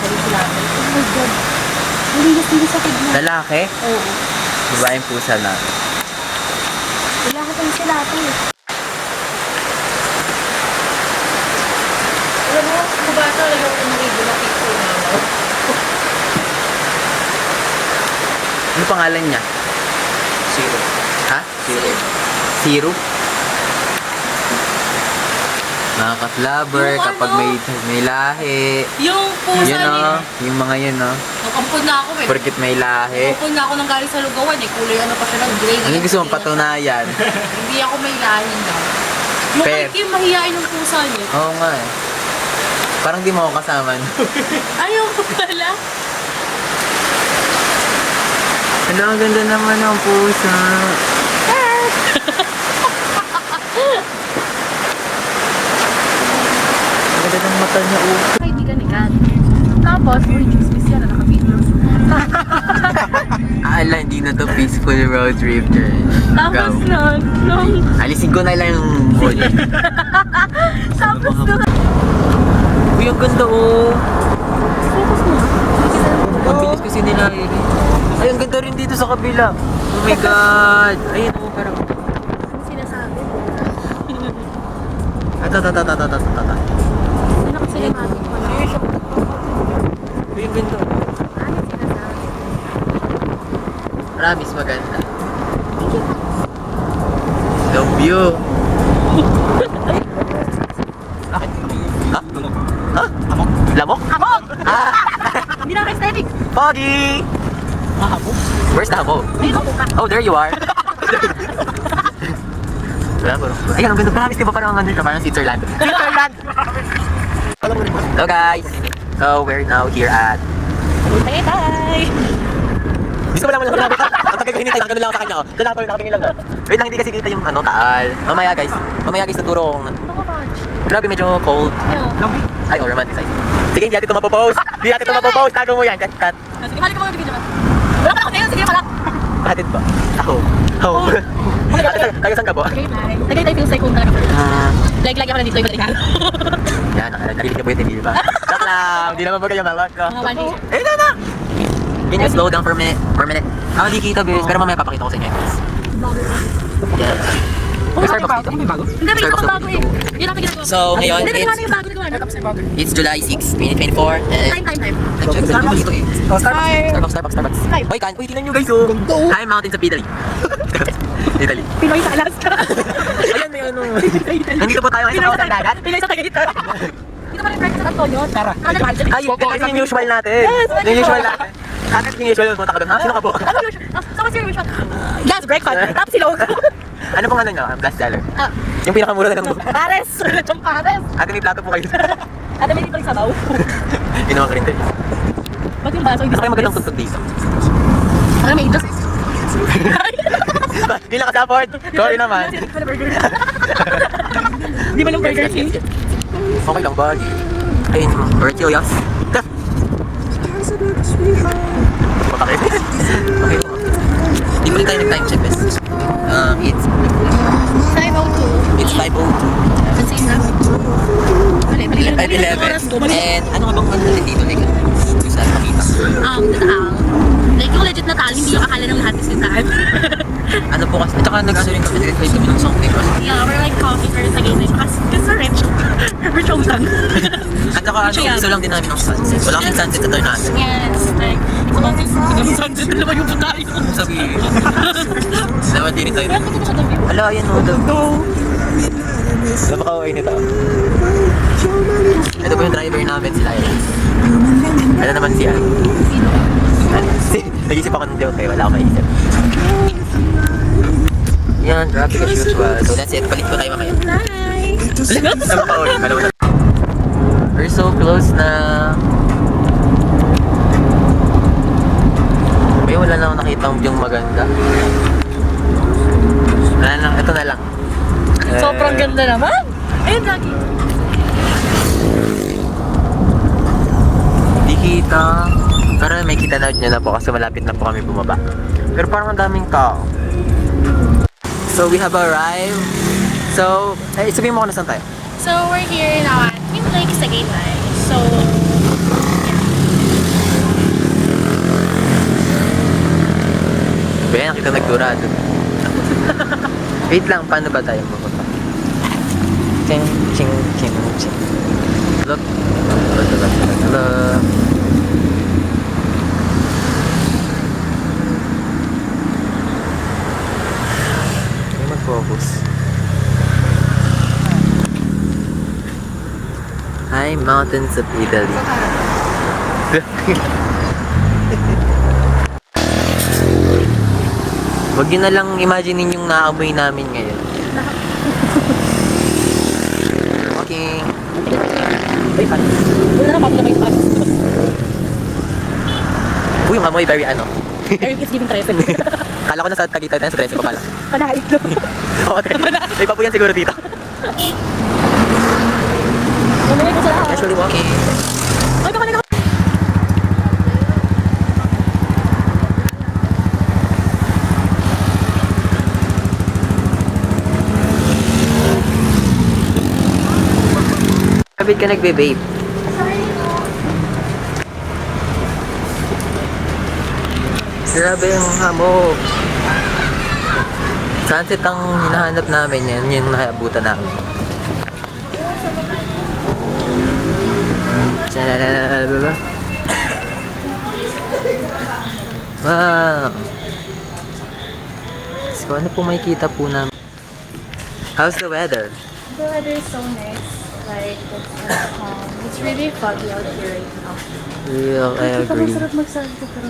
rin sila. Oh my God. Malinis sa tignan. Lalaki? Oo. Babaeng pusa na. Lahat ang sila ito eh. Alam mo, kubata talaga kung narigo na pizza yung mama. Ano pangalan niya? Zero. Ha? Zero? Mga ka-flubber, Yung kapag ano? may lahi. Yung pusa Yun ni... o, yung mga yun o. Nakampun na ako eh. Porkit may lahi. Nakampun na ako ng galing sa lugawan eh. Kulay ano pa siya ng gray. Ano gusto mong patunayan? Hindi ako may lahin daw. Yung Fair. Kim, mahihain ng pusa niya. Oo nga eh. Parang di mo ako kasama. Ayaw ko pala. Ano, ang ganda naman ng pusa. Ang ganda ng mata niya, oh. Kaibigan ni Kat. Tapos, uy, chismis yan, naka-video. Ala, hindi na to peaceful road trip, girl. Tapos Go. nun, nung... Alisin ko na lang yung volume. Tapos nung... Uy, ang ganda, oh. Focus mo. Ang bilis kasi nila, eh. Ay, ang ganda rin dito sa kabila. Oh my God. Ayun, oh, parang... Ano sinasabi? Ata. Ano kasi yung mami ko na? Uy, ang ganda. Ano sinasabi? Promise, maganda. Love you. Bakit? Ha? Ha? Amok? Lamok? Amok! Ah! Hindi na aesthetic. Pogi! Where's the habo? Ayun ako ka. Oh, there you are. Wala po. Ayun, ang ganda. Promise, di ba parang ano siya? Parang Switzerland. Switzerland! Hello guys! So, we're now here at... Bye! Gusto mo lang lang namin. Ang tagal ko hinintay lang. Ganun lang ako sa kanya. Oh. Ganun ako nakatingin lang. Wait lang, hindi kasi kita yung ano, taal. Mamaya guys, tuturo kong... Grabe, medyo cold. Ay, oh, romanticize. Sige, hindi natin ito mapopost. Hindi natin ito mapopost. Tago mo yan. Cut. Sige, mali ka mga video naman. Wala pa ako ngayon, sige pala. Hatid ba? Ako. Oh. Taga saan ka po? Tagay tayo feels like kung talaga. Like ako na dito, ibalik ako. Yan, narinig niyo po yung TV ba? Stop lang. Hindi naman ba kayo malak ka? Mga one day. Eh, na! Can you slow down for a minute? Ah, di kita, guys. Pero mamaya papakita ko sa inyo, guys. Yan. May Starbucks dito. Hindi, may isa pang bago eh. Yun ang ginagawa. So, ngayon, Hindi, nagawa na yung bago nagawa na. it's July 6, 2024. Time. Check Starbucks dito eh. Starbucks. Hi. Uy, uy, tingnan nyo guys, oh. High mountains of Italy. Italy. Pinoy sa Alaska. Ayan, may ano. Nandito po tayo ngayon sa kawasan dagat. Pinoy sa Tagaytay. Dito pa rin practice sa Antonio. Tara. Ay, kasi yung usual natin. Yung usual natin. Bakit yung usual yung punta ka doon? Ha? Sino ka po? Ano yung so what's your usual? Last breakfast. Tapos silog. Ano pong ano nyo? Blast seller. Yung pinakamura na lang po. Pares. Lechong pares. Ate, may plato po kayo. Ate, may dito rin sabaw. Ginawa ka rin tayo. Ba't yung baso? Gusto kayo magandang tugtog dito. Ano may idos? Hindi lang ka-support. Sorry naman. Di ba ng Burger King? Okay lang ba? Ayun, Orchilios. Bakit? Okay. Hindi mo rin tayo nag-time check, bes. It's 5:02. Kasi na. Mali. At 11. And ano nga bang ano dito? Like, gusto natin makita. Tataal. Like yung legit na taal, hindi yung akala ng lahat is yung taal. Ano po kasi, at saka nag-ano rin kami, nag-play kami ng song because Yeah, we're like coffee for the game. Kasi we're rich. We're chosen. at saka ano, gusto lang din namin ng sunset. Wala kaming sunset sa turn natin. Yes, like, it's about this. Yung sunset na naman yung pagkain ko. Sabi, dapat din tayo. Wala ko dito sa gabi. Ala, yan o, go! Napaka-uwi nito. Ito po yung driver namin, si Lyra. Ano naman siya? Nag-isip ako ng joke, wala akong maisip. Yan, traffic as usual. So that's it, palit ko tayo mamaya. Bye! Napaka-uwi, malawa na. We're so close na. May wala na akong nakitang view maganda. Wala na, ito na lang. Sobrang ganda naman. Ayun, lagi. Hindi kita. Pero may kita na nyo na po kasi malapit na po kami bumaba. Pero parang ang daming tao. So we have arrived. So, sabihin mo kung nasaan tayo. So, we're here now at Twin Lakes Tagaytay. So, yeah. Kaya nakita nagdurado. Wait lang, paano ba tayo pupunta? Ching, ching, ching, ching. Look. Ay, mag-focus. Hi, mountains of Italy. Wag yun na lang imagine yung naamoy namin ngayon. Okay. Uy, yung amoy very ano. Eric is giving traffic. Kala ko nasa Tagaytay tayo sa 13 pa pala. Panahit lang. Oo, may papuyan siguro dito. Mamaya ko sa lahat. Casually walking. Ay, baka nag- Kapit ka nagbe-vape. Grabe yung hamog. Sunset ang hinahanap namin yan. Yung nakabutan namin. Tadadadadada. Wow. So ano po makikita po namin? How's the weather? The weather is so nice. Like, it's really foggy out here right now. Real, I agree. Masarap magsalita pero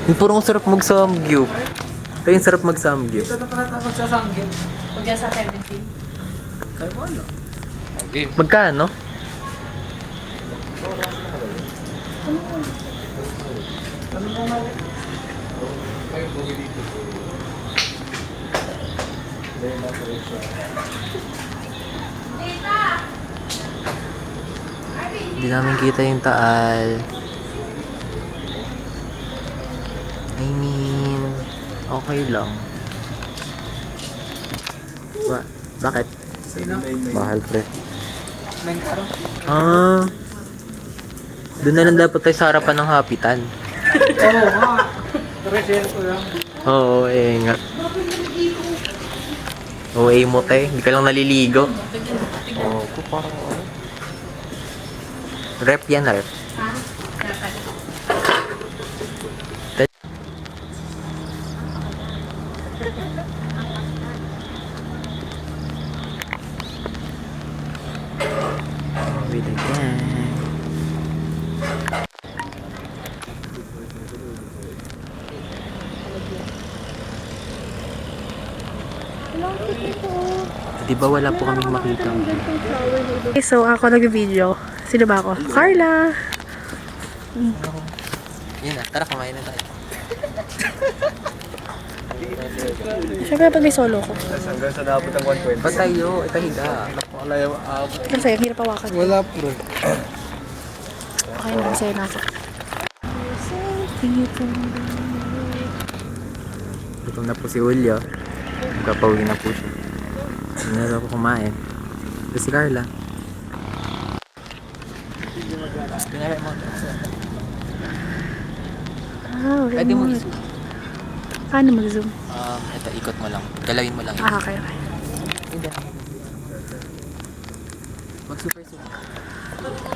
Yung purong sarap mag-samgyup. Ito yung sarap mag-samgyup. Huwag yan sa 17. Magkano? Hindi namin kita yung Taal. I mean, okay lang. Bakit? Mahal, pre. Ah. Doon na lang dapat tayo sa harapan ng Hapitan. Oo nga. Resell ko lang. Oo, nga. Oo, mo tayo. Hindi ka lang naliligo. Oo, parang ano. Rep yan, rep. With the gang. Di ba wala po kaming makita? Okay, so ako nag-video. Sino ba ako? Carla! Yun na, tara kumain na tayo. Siyempre pag may solo ko. Hanggang sa naabot ang 120. Ba't tayo? Ito higa. Napakalayo abot. Ang saya, hirap hawakan. Wala bro. Okay na, sa'yo na ako. Gutom na po si Julio. Magkapauwi na po siya. Hindi na ako kumain. Ito si Carla. Pinara mo. Pwede mo remote. Paano mag-zoom? Ito, ikot mo lang. Galawin mo lang. Ah, okay, okay. Hindi. Mag-super zoom.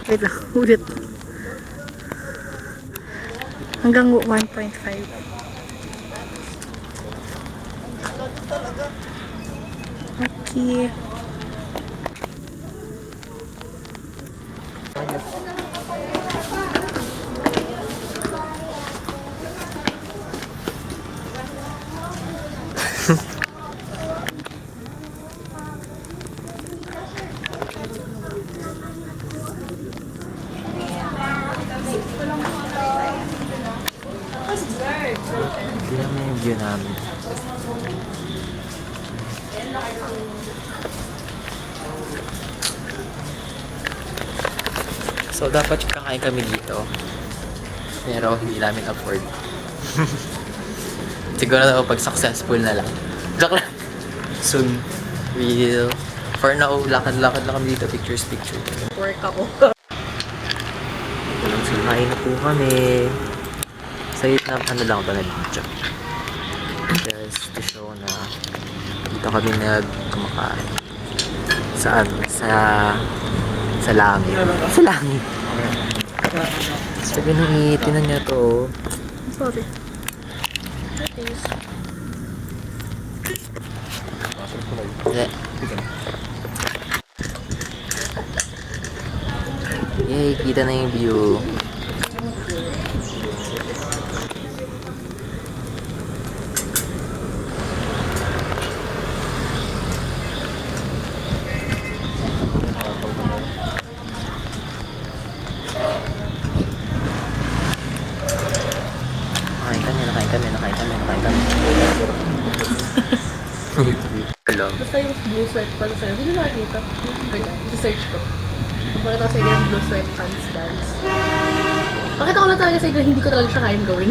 Wait lang, ulit. Hanggang 1.5. Okay. Hindi naman yung view namin. So, dapat kakain kami dito. Pero hindi namin afford. Siguro na pag successful na lang. Joke lang. Soon. We'll... For now, lakad-lakad lang kami dito. Pictures. Work ako. So, kain na po kami. Sa na ano lang ba na video. Just to show na dito kami nagkumakain. Saan? Sa langit. Sa langit. Sabi nung tinan niya to. Sorry. Yeah. Yay, kita na yung view. Nakain kami. Hello. Basta yung blue sweatpants sa'yo. Hindi nakakita. I-search ko. Bakit ako sa'yo yung blue sweatpants dance? Bakit ako lang talaga sa'yo hindi ko talaga siya kayang gawin?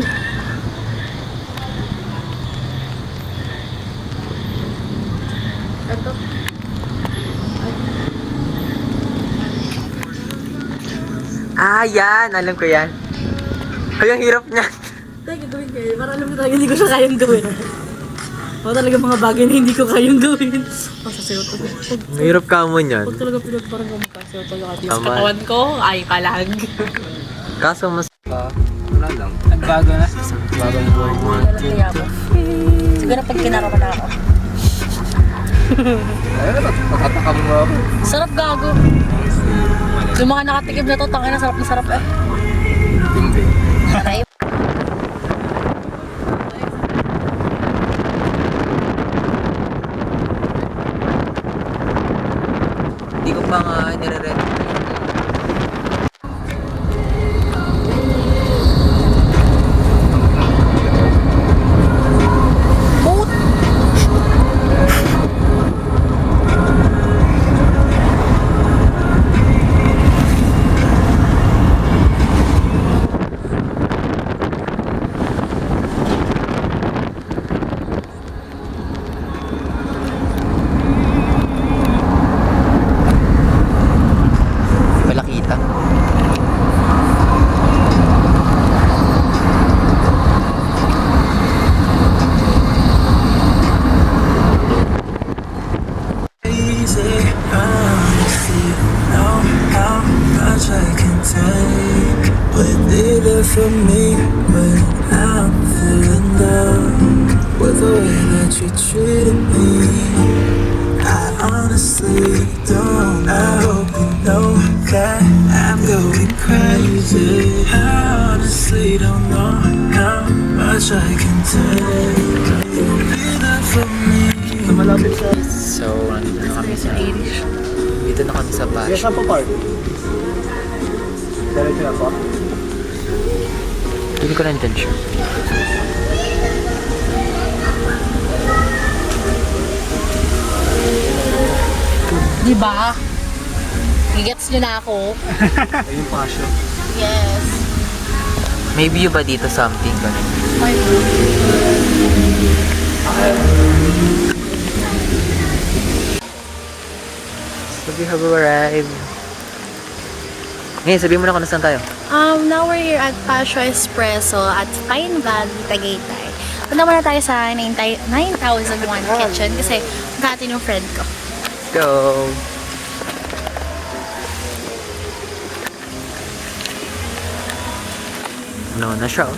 Ito. Ah, yan! Alam ko yan. Ay, ang hirap niya. Tayo, gagawin kayo. Para alam mo talaga hindi ko siya kayang gawin. Ako talaga mga bagay na hindi ko kayang gawin. Sasayaw to. Mahirap ka mo niyan. Huwag talaga pinagparang mo ka. Sayaw talaga kasi yung Tama. katawan ko, ay palag. Kaso mas... Wala lang. Nagbago na. Bagong board. Kaya mo. Siguro pag kinaraman na ako. Ayun, pagkatakam mo ako. Sarap gago. Yung mga nakatikim na to, tangin na sarap eh. Hindi. Aray. Hindi ko pa nga nire-rent. Wala kita. Easy, honestly, know how much I can take. When they there for me when I'm feeling down. With the way that you treated me, I honestly don't. I hope you know that I'm going crazy. I honestly don't know how much I can take. You'll be there for me. So, nandito na kami sa... Dito na kami sa Yes, batch. saan pa park? Diretso na po. Hindi ko na intention. Diba? Gigets nyo na ako. Ayun pa siya. Yes. May view ba dito something? Ganun. So we have arrived. Ngayon, sabihin mo na kung nasaan tayo. Now we're here at Pasio Espresso at Pine Valley, Tagaytay. Punta muna tayo sa 9001 Kitchen kasi magkakatin yung friend ko. Go! No, na siya. Oh.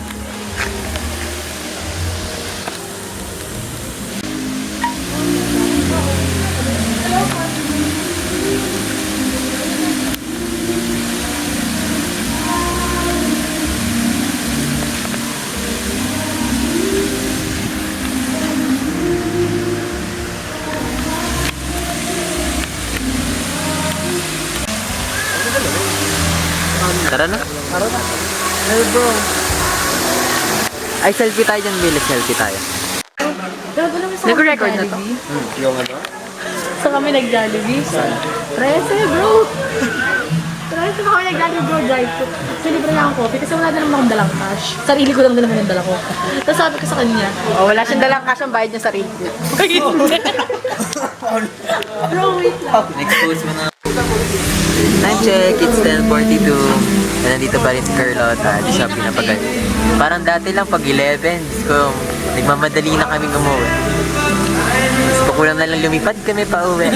Tara na. Tara na. Hey bro. Ay, selfie tayo dyan, Bill. Selfie tayo. Nag-record na to. Yung ano? So kami nag-Jollibee. 13 bro! 13 pa kami nag-Jollibee bro, drive to. So libre na akong coffee kasi wala na naman akong dalang cash. Sarili ko lang na naman yung dala ko. Tapos sabi ko sa kanya, oh, wala siyang dalang cash, ang bayad niya sarili ko. Bro, wait lang. Next post mo na. Time check, it's 10:42. nandito pa rin si Carlotta. Di siya pinapagal. Parang dati lang pag 11, kung nagmamadali na kami umuwi. Gusto ko lang na lang lumipad kami pa uwi.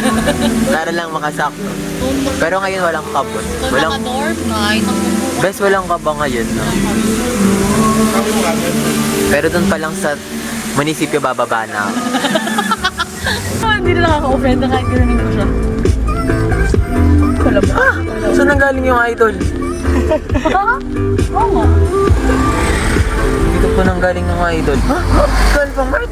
Para lang makasakto. Pero ngayon walang kapon. Walang, Naka-dorm na. best walang kaba ngayon, no? Pero doon pa lang sa munisipyo bababa na ako. Hindi na nakaka-offend kahit gano'n ko siya. Wala ba? Saan nang galing yung idol? Oo nga. Dito po nang galing yung idol. Saan pa, Mark?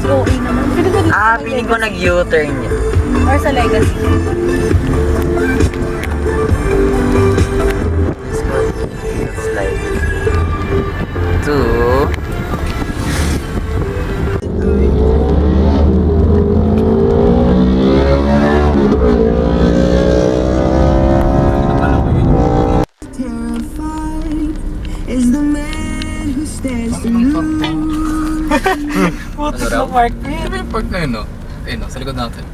Si OA naman. Pwede ba dito sa Piling ko nag-U-turn niya. Or sa Legacy? Slide. 2. Is the man who stands to you. Ano raw? Park. Yung park na yun, no? Ayun, no? Sa likod natin.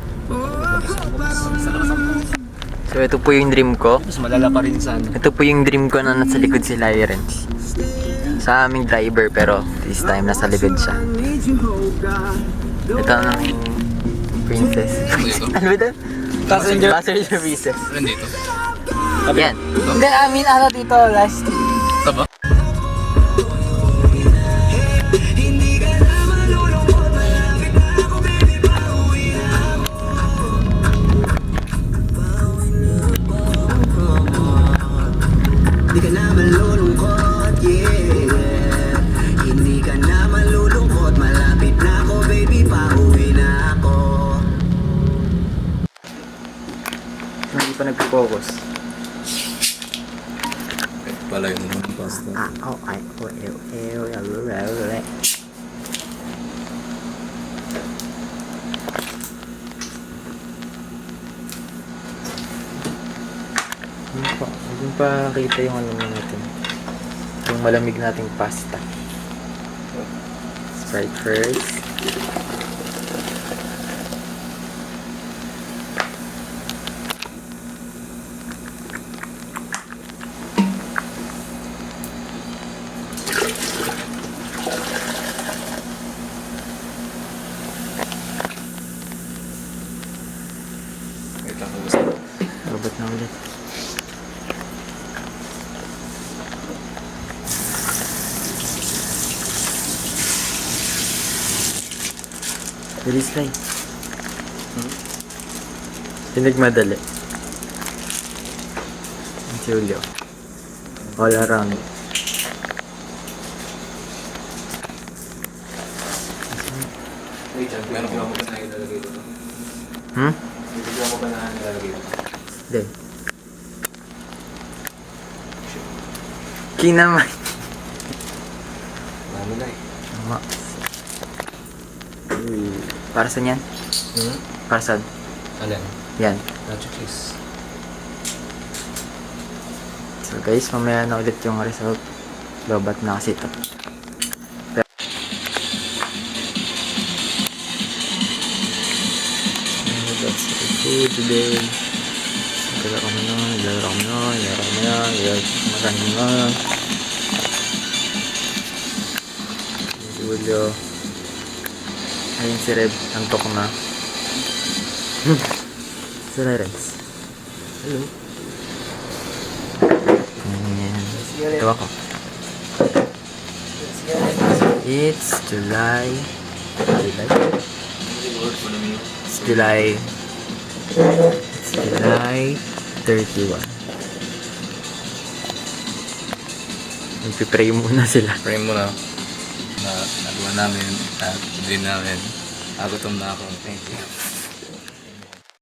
So ito po yung dream ko. Mas malala pa rin sa ano. Ito po yung dream ko na nasa likod si Lyrens. Sa aming driver pero this time nasa likod siya. Ito ang aming princess. Dito? Ano ba ito? Passenger. Passenger princess. Ano dito? Yan. Hindi, I mean, ano dito, last. Ito ba? Hindi ka na malulungkot, yeah. Hindi ka na malulungkot. Malapit na ako, baby, pauwi na ako. Hindi pa nag-focus. Pala yun naman pasta. Hindi pa kita yung ano natin. Yung malamig nating pasta. Sprite first. Wait lang, Robot na ulit. Bilis lang. Pinagmadali. Ang Julio. All around. Wait lang, meron ko ba na ilalagay dito? Hmm? Bigyan mo ba na ilalagay dito? Hindi. Kinaman. Marami na eh. Tama. Para saan yan? Para saan? Alin? Yan. Nacho cheese. So guys, mamaya na ulit yung result. Lobat na kasi ito. That's the food today. Naglalaro kami na, naglalaro kami na, naglalaro kami na, marami na. Si Julio. Ayun si Reb, antok na. Si Lawrence. Hello. Ayan. Tawa ko. It's July. It's July. It's July 31. Magpipray muna sila. Pray mo na nagawa namin at din namin. Agutom na ako. Thank you.